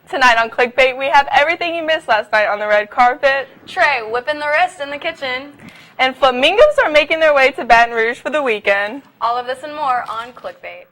Tonight on Clickbait, we have everything you missed last night on the red carpet. Trey whipping the wrist in the kitchen. And flamingos are making their way to Baton Rouge for the weekend. All of this and more on Clickbait.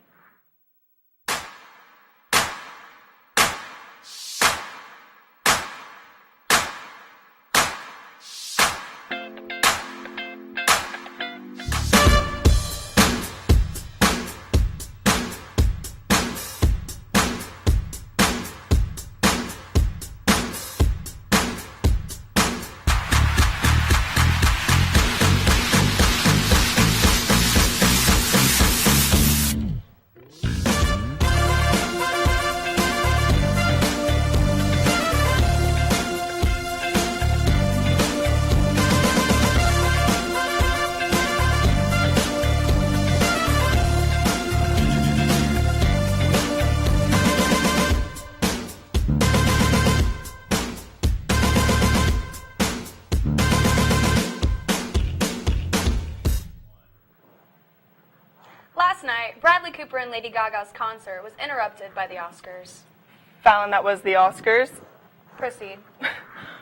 Last night, Bradley Cooper and Lady Gaga's concert was interrupted by the Oscars. FALON, that was the Oscars. Proceed.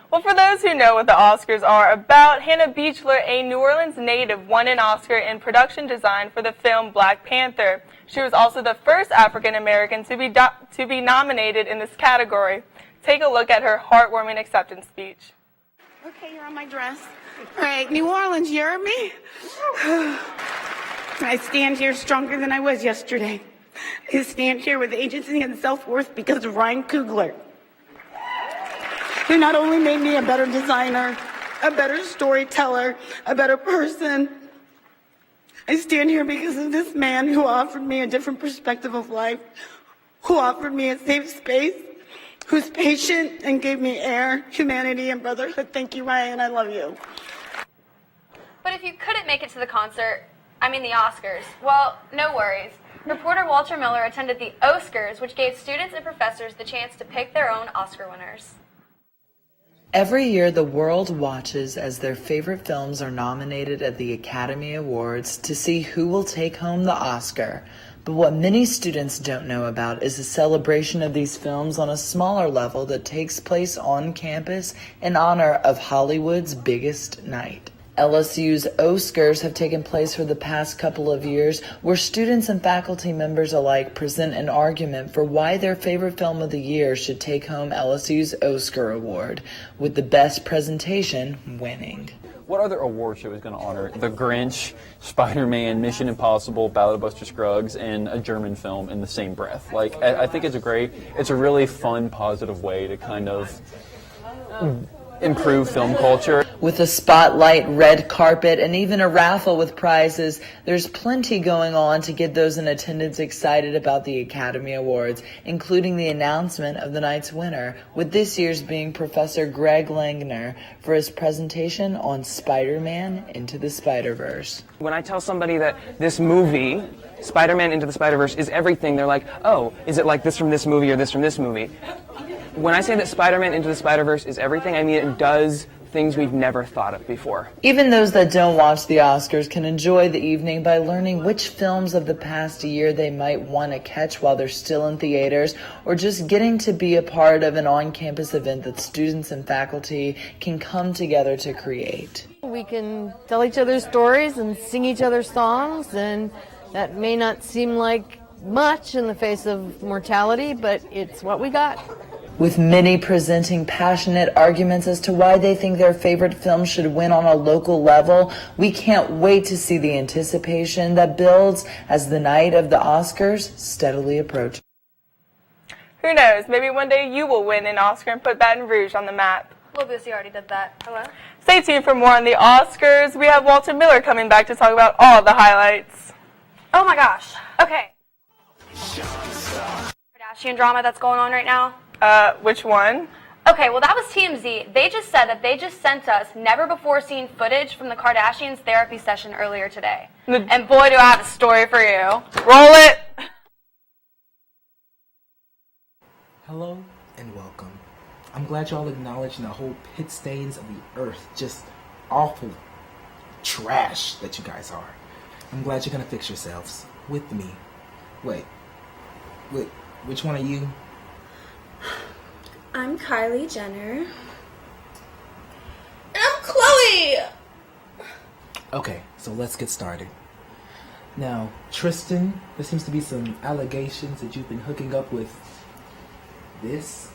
Well, for those who know what the Oscars are about, Hannah Beachler, a New Orleans native, won an Oscar in production design for the film Black Panther. She was also the first African American to be nominated in this category. Take a look at her heartwarming acceptance speech. Okay, you're on my dress. All right, New Orleans, you heard me? I stand here stronger than I was yesterday. I stand here with agency and self-worth because of Ryan Coogler, who not only made me a better designer, a better storyteller, a better person. I stand here because of this man who offered me a different perspective of life, who offered me a safe space, who's patient and gave me air, humanity, and brotherhood. Thank you, Ryan. I love you. But if you couldn't make it to the the Oscars, well, no worries. Reporter Walter Miller attended the Oscars, which gave students and professors the chance to pick their own Oscar winners. Every year, the world watches as their favorite films are nominated at the Academy Awards to see who will take home the Oscar. But what many students don't know about is a celebration of these films on a smaller level that takes place on campus in honor of Hollywood's biggest night. LSU's Oscars have taken place for the past couple of years, where students and faculty members alike present an argument for why their favorite film of the year should take home LSU's Oscar Award, with the best presentation winning. What other award show is going to honor The Grinch, Spider-Man, Mission Impossible, Ballad of Buster Scruggs, and a German film in the same breath? Like, I think it's a really fun, positive way to kind of improve film culture. With a spotlight, red carpet, and even a raffle with prizes, there's plenty going on to get those in attendance excited about the Academy Awards, including the announcement of the night's winner, with this year's being Professor Greg Langner for his presentation on Spider-Man Into the Spider-Verse. When I tell somebody that this movie, Spider-Man Into the Spider-Verse, is everything, they're like, oh, is it like this from this movie or this from this movie? When I say that Spider-Man Into the Spider-Verse is everything, I mean it does things we've never thought of before. Even those that don't watch the Oscars can enjoy the evening by learning which films of the past year they might want to catch while they're still in theaters, or just getting to be a part of an on-campus event that students and faculty can come together to create. We can tell each other stories and sing each other's songs, and that may not seem like much in the face of mortality, but it's what we got. With many presenting passionate arguments as to why they think their favorite film should win on a local level, we can't wait to see the anticipation that builds as the night of the Oscars steadily approaches. Who knows, maybe one day you will win an Oscar and put Baton Rouge on the map. Lil Boosie already did that. Hello? Stay tuned for more on the Oscars. We have Walter Miller coming back to talk about all the highlights. Oh my gosh. Okay. Kardashian drama that's going on right now. Which one? Okay, well that was TMZ. They just said that they just sent us never-before-seen footage from the Kardashians' therapy session earlier today. And boy, do I have a story for you. Roll it! Hello and welcome. I'm glad y'all acknowledging the whole pit stains of the earth, just awful trash that you guys are. I'm glad you're gonna fix yourselves with me. Wait, which one are you? I'm Kylie Jenner. And I'm Chloe! Okay, so let's get started. Now, Tristan, there seems to be some allegations that you've been hooking up with this.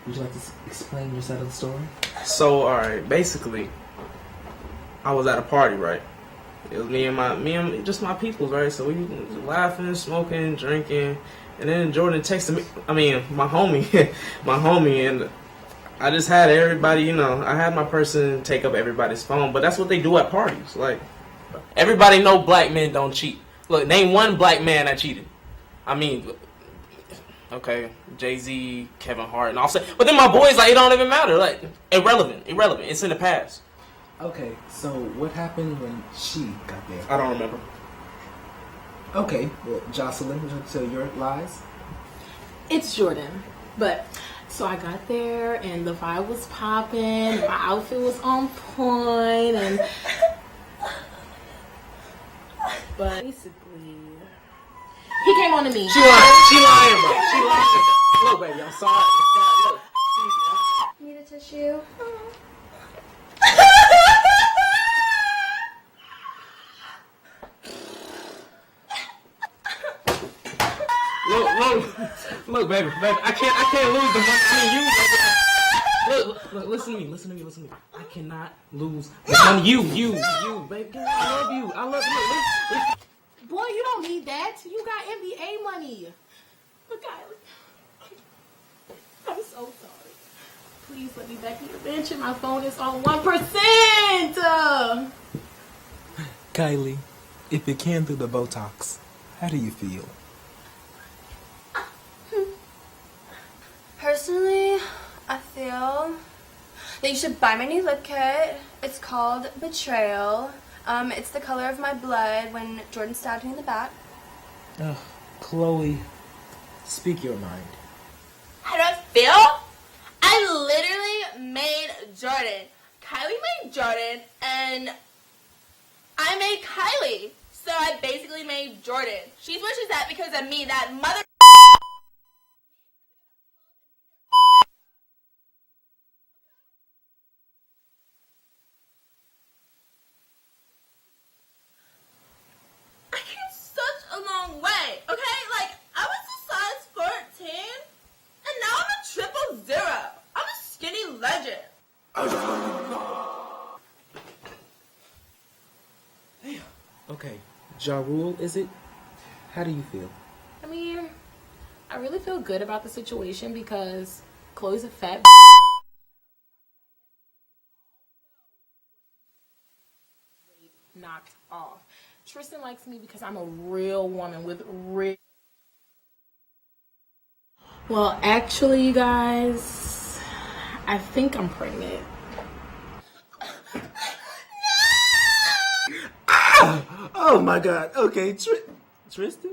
Would you like to explain your side of the story? So, alright, basically, I was at a party, right? It was me and just my peoples, right? So we was laughing, smoking, drinking, and then Jordan texted me, my homie, and I just had everybody, I had my person take up everybody's phone, but that's what they do at parties. Like, everybody know black men don't cheat. Look, name one black man that cheated. Okay, Jay-Z, Kevin Hart, and Offset. But then my boys, like, it don't even matter. Like, irrelevant. It's in the past. Okay, so what happened when she got there? I don't remember. Okay, well, Jocelyn, would you like to tell your lies? It's Jordan, but so I got there and the vibe was popping, my outfit was on point, but basically, he came on to me. She lying, bro. She lying. Look, baby, I'm sorry. Look. Need a tissue? Look, baby, I can't lose the money. Look, listen to me. I cannot lose the money. You, baby, I love you. Listen. Boy, you don't need that. You got NBA money. Look, I'm so sorry. Please let me back in your mansion. My phone is on 1%. Kylie, if you can do the Botox, how do you feel? Personally, I feel that you should buy my new lip kit. It's called Betrayal. It's the color of my blood when Jordan stabbed me in the back. Chloe, speak your mind. How do I feel? I literally made Jordan. Kylie made Jordan, and I made Kylie. So I basically made Jordan. She's where she's at because of me, that mother. I came such a long way, okay? Like, I was a size 14, and now I'm a 000. I'm a skinny legend. Okay, Ja Rule, is it? How do you feel? I mean, I really feel good about the situation because Chloe's a fat knocked off. Tristan likes me because I'm a real woman with real. Well, actually, you guys, I think I'm pregnant. Oh my God. Okay, Tristan? Tristan?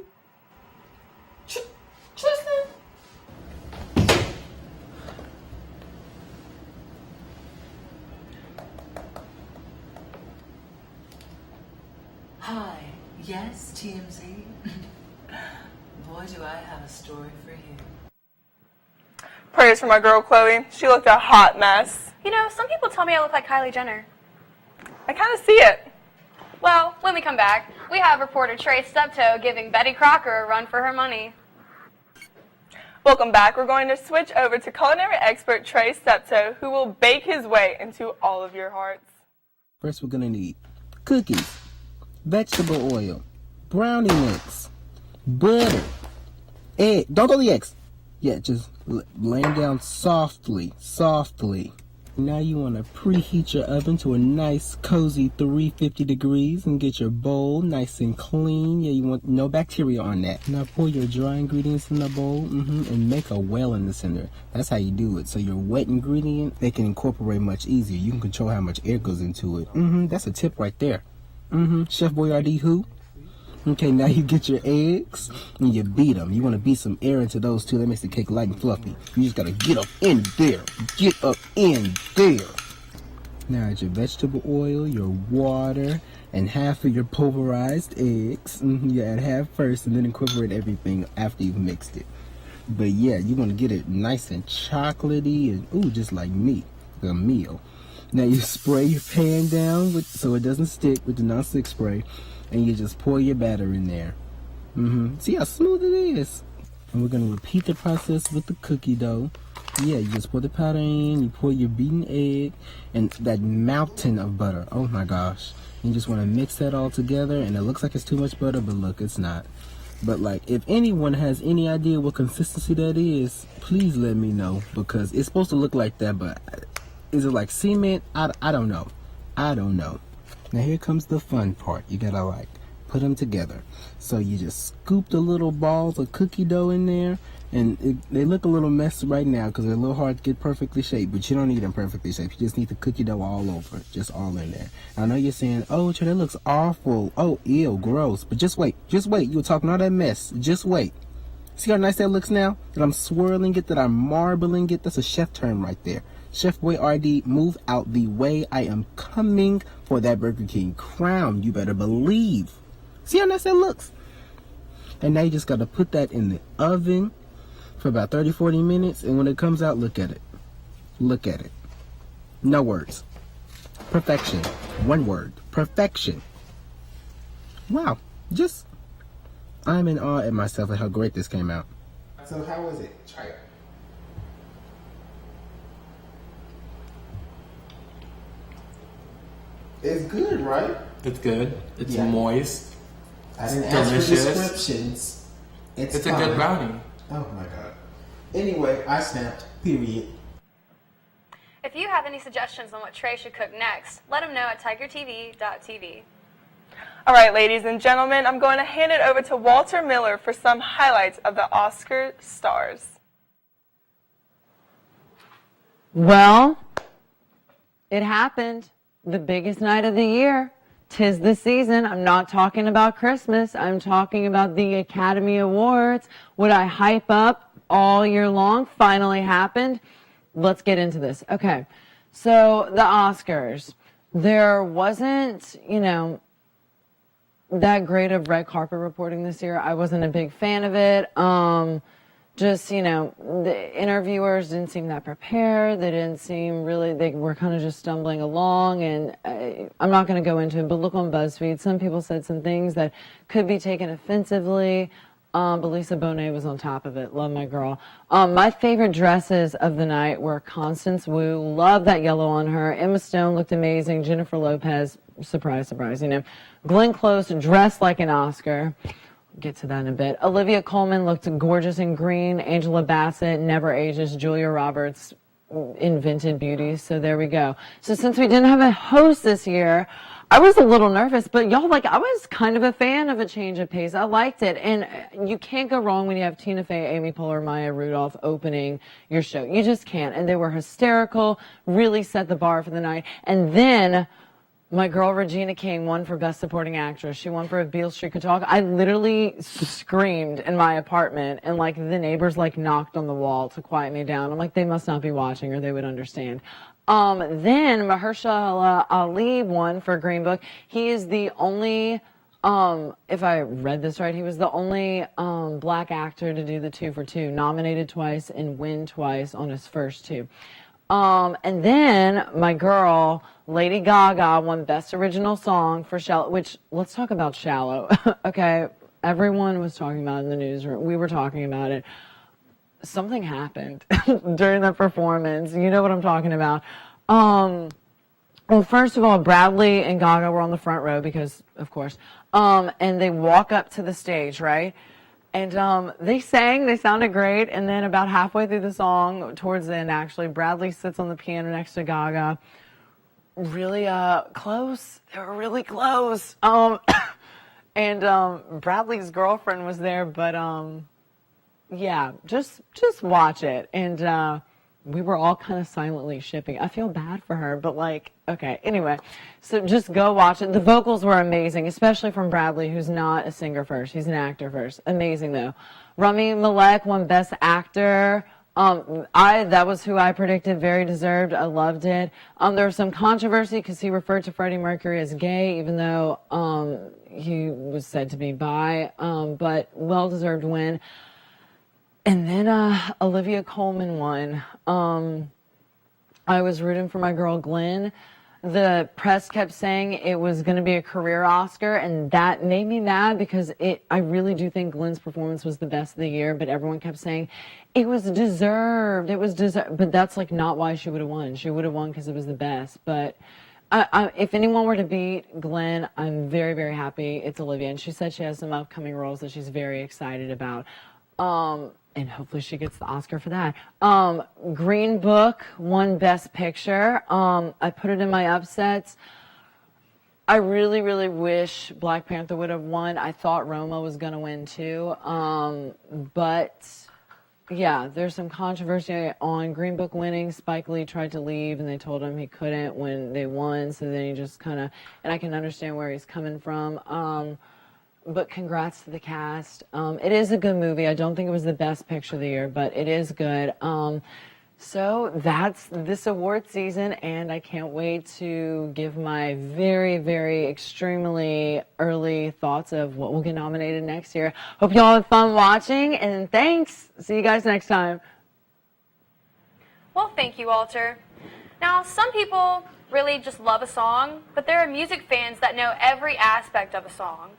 Hi, yes, TMZ? Boy, do I have a story for you. Praise for my girl Chloe. She looked a hot mess. You know, some people tell me I look like Kylie Jenner. I kind of see it. Well, when we come back, we have reporter Trey Steptoe giving Betty Crocker a run for her money. Welcome back. We're going to switch over to culinary expert Trey Steptoe, who will bake his way into all of your hearts. First, we're going to need cookies, vegetable oil, brownie mix, butter, egg. Don't throw the eggs. Yeah, just lay them down softly. Now you want to preheat your oven to a nice cozy 350 degrees and get your bowl nice and clean. Yeah, you want no bacteria on that. Now pour your dry ingredients in the bowl and make a well in the center. That's how you do it. So your wet ingredient, they can incorporate much easier. You can control how much air goes into it. That's a tip right there. Chef Boyardee who? Okay, now you get your eggs and you beat them. You want to beat some air into those too. That makes the cake light and fluffy. You just got to get up in there. Get up in there. Now add your vegetable oil, your water, and half of your pulverized eggs. You add half first and then incorporate everything after you've mixed it. But yeah, you're gonna get it nice and chocolatey and ooh, just like me, like a meal. Now you spray your pan down so it doesn't stick with the non-stick spray, and you just pour your batter in there. See how smooth it is. And we're gonna repeat the process with the cookie dough. Yeah, you just pour the powder in, you pour your beaten egg, and that mountain of butter. Oh my gosh. You just want to mix that all together, and it looks like it's too much butter, but look, it's not. But like, if anyone has any idea what consistency that is, please let me know, because it's supposed to look like that, but is it like cement? I don't know. I don't know. Now here comes the fun part. You gotta like put them together. So you just scoop the little balls of cookie dough in there, and they look a little messy right now because they're a little hard to get perfectly shaped, but you don't need them perfectly shaped. You just need the cookie dough all over, just all in there. I know you're saying, oh, that looks awful. Oh, ew, gross. But just wait. You were talking all that mess. Just wait. See how nice that looks now? That I'm swirling it, that I'm marbling it. That's a chef term right there. Chef Boy RD, move out the way. I am coming for that Burger King crown. You better believe. See how nice that looks? And now you just got to put that in the oven for about 30-40 minutes, and when it comes out, look at it. Look at it. No words. Perfection. One word. Perfection. Wow. I'm in awe at myself at how great this came out. So how was it? Try it. It's good, right? It's good. It's Yeah. moist. I didn't It's ask for delicious. descriptions. It's a fine. good brownie. Oh my god. Anyway, I snapped. Period. If you have any suggestions on what Trey should cook next, let him know at tigertv.tv. All right, ladies and gentlemen, I'm going to hand it over to Walter Miller for some highlights of the Oscar stars. Well, it happened. The biggest night of the year. 'Tis the season. I'm not talking about Christmas. I'm talking about the Academy Awards. What I hype up all year long finally happened. Let's get into this. Okay. So the Oscars. There wasn't, that great of red carpet reporting this year. I wasn't a big fan of it. The interviewers didn't seem that prepared. They didn't seem really, they were kind of just stumbling along, and I'm not going to go into it, but look on BuzzFeed. Some people said some things that could be taken offensively, but Lisa Bonet was on top of it. Love my girl. My favorite dresses of the night were Constance Wu. Love that yellow on her. Emma Stone looked amazing. Jennifer Lopez, surprise, surprise, Glenn Close dressed like an Oscar. Get to that in a bit. Olivia Colman looked gorgeous in green. Angela Bassett never ages. Julia Roberts invented beauty. So there we go. So since we didn't have a host this year, I was a little nervous, but y'all, I was kind of a fan of a change of pace. I liked it. And you can't go wrong when you have Tina Fey, Amy Poehler, Maya Rudolph opening your show. You just can't. And they were hysterical, really set the bar for the night. And then my girl Regina King won for Best Supporting Actress. She won for If Beale Street Could Talk. I literally screamed in my apartment, and the neighbors knocked on the wall to quiet me down. I'm like, they must not be watching or they would understand. Then Mahershala Ali won for Green Book. He is the only, if I read this right, he was the only black actor to do the 2 for 2, nominated twice and win twice on his first 2. And then my girl, Lady Gaga, won Best Original Song for Shallow, which, let's talk about Shallow. Okay, everyone was talking about it in the newsroom. We were talking about it. Something happened during the performance. You know what I'm talking about. Well, first of all, Bradley and Gaga were on the front row because, of course, and they walk up to the stage, right? And they sang, they sounded great, and then about halfway through the song, towards the end actually, Bradley sits on the piano next to Gaga. Really close. They were really close. And Bradley's girlfriend was there, but yeah, just watch it. And we were all kind of silently shipping. I feel bad for her, but okay. Anyway, so just go watch it. The vocals were amazing, especially from Bradley, who's not a singer first. He's an actor first. Amazing, though. Rami Malek won Best Actor. That was who I predicted. Very deserved. I loved it. There was some controversy because he referred to Freddie Mercury as gay, even though he was said to be bi. But well-deserved win. And then Olivia Colman won. I was rooting for my girl Glenn. The press kept saying it was going to be a career Oscar, and that made me mad because I really do think Glenn's performance was the best of the year, but everyone kept saying it was deserved. It was deserved. But that's like not why she would have won. She would have won because it was the best. But if anyone were to beat Glenn, I'm very, very happy it's Olivia. And she said she has some upcoming roles that she's very excited about. And hopefully she gets the Oscar for that. Green Book won Best Picture. I put it in my upsets. I really, really wish Black Panther would have won. I thought Roma was going to win too. But yeah, there's some controversy on Green Book winning. Spike Lee tried to leave and they told him he couldn't when they won. So then he just kind of, and I can understand where he's coming from. But congrats to the cast. It is a good movie. I don't think it was the best picture of the year, but it is good. So that's this award season, and I can't wait to give my very, very extremely early thoughts of what will get nominated next year. Hope you all have fun watching, and thanks. See you guys next time. Well, thank you, Walter. Now, some people really just love a song, but there are music fans that know every aspect of a song.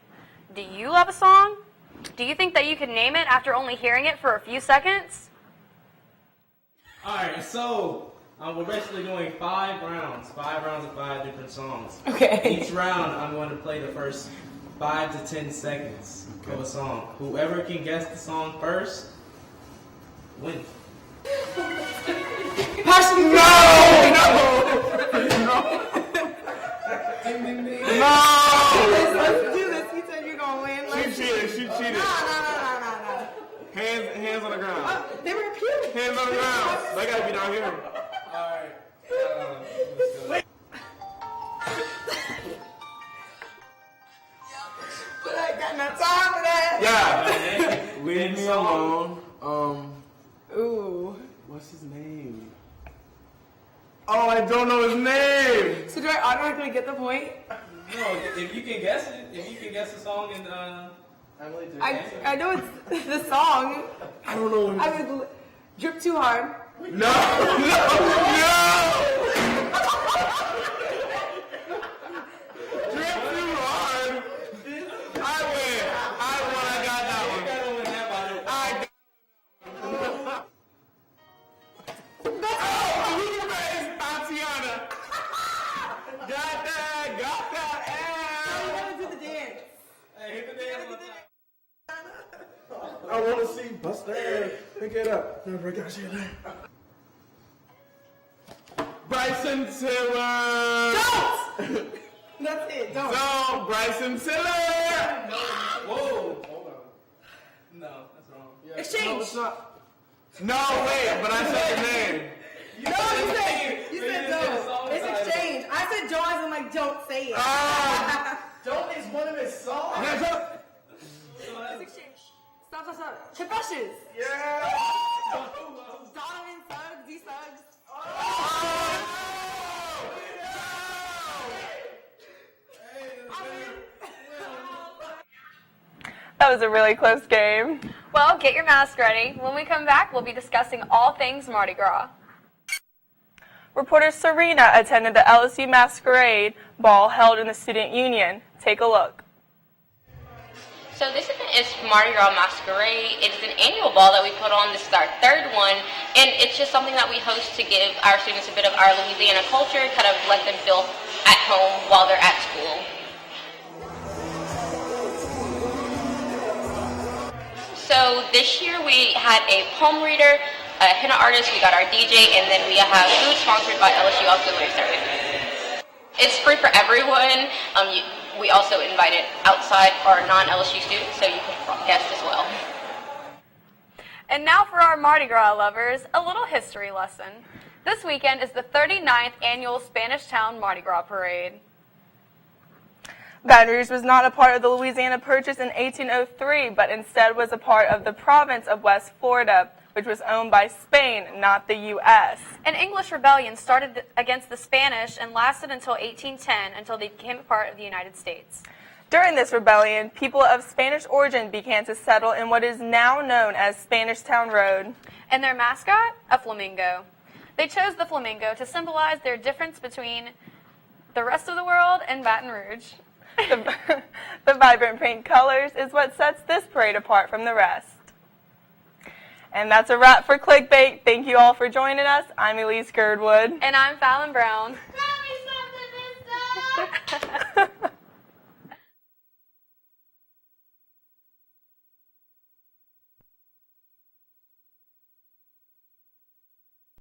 Do you love a song? Do you think that you can name it after only hearing it for a few seconds? Alright, so we're basically doing 5 rounds. 5 rounds of 5 different songs. Okay. Each round, I'm going to play the first 5 to 10 seconds of a song. Whoever can guess the song first, wins. Passion. Let's do this. You said you're gonna win. She cheated. No. Hands on the ground. They were cute. Hands on the ground. They gotta be down here. Alright. But I got no time for that. Yeah. Leave me alone. Ooh. What's his name? Oh, I don't know his name. So do I automatically get the point? No, if you can guess it, if you can guess the song and I know it's the song. I don't know. I would drip too hard. No. Drip too hard. I win. I got that one. You gotta win that by Tatiana. Got that. You gotta do the dance. Hey, hit the dance. I want to see Buster. Pick it up. Never got you there. Bryson Tiller. Don't! That's it. Don't. No, Bryson Tiller. No. Whoa. Hold on. No, that's wrong. Yeah. Exchange. No, it's not. No, wait, but I said the name. No, you said don't. It's exchange. I said don't. I'm like, don't say it. Don't is one of his songs. It's exchange. Stop. Confessions. Yeah. Donovan, Suggs, D-Suggs. That was a really close game. Well, get your mask ready. When we come back, we'll be discussing all things Mardi Gras. Reporter Serena attended the LSU Masquerade Ball held in the Student Union. Take a look. So this event is Mardi Gras Masquerade. It is an annual ball that we put on. This is our 3rd one, and it's just something that we host to give our students a bit of our Louisiana culture, kind of let them feel at home while they're at school. So this year we had a palm reader, a henna artist, we got our DJ, and then we have food sponsored by LSU Auxiliary Service. It's free for everyone. We also invited outside our non-LSU students, so you can guest as well. And now for our Mardi Gras lovers, a little history lesson. This weekend is the 39th annual Spanish Town Mardi Gras Parade. Baton Rouge was not a part of the Louisiana Purchase in 1803, but instead was a part of the province of West Florida, which was owned by Spain, not the U.S. An English rebellion started against the Spanish and lasted until 1810, until they became a part of the United States. During this rebellion, people of Spanish origin began to settle in what is now known as Spanish Town Road. And their mascot? A flamingo. They chose the flamingo to symbolize their difference between the rest of the world and Baton Rouge. The vibrant pink colors is what sets this parade apart from the rest. And that's a wrap for Clickbait. Thank you all for joining us. I'm ELISE GIRDWOOD. And I'm FALON Brown. Tell me something, mister!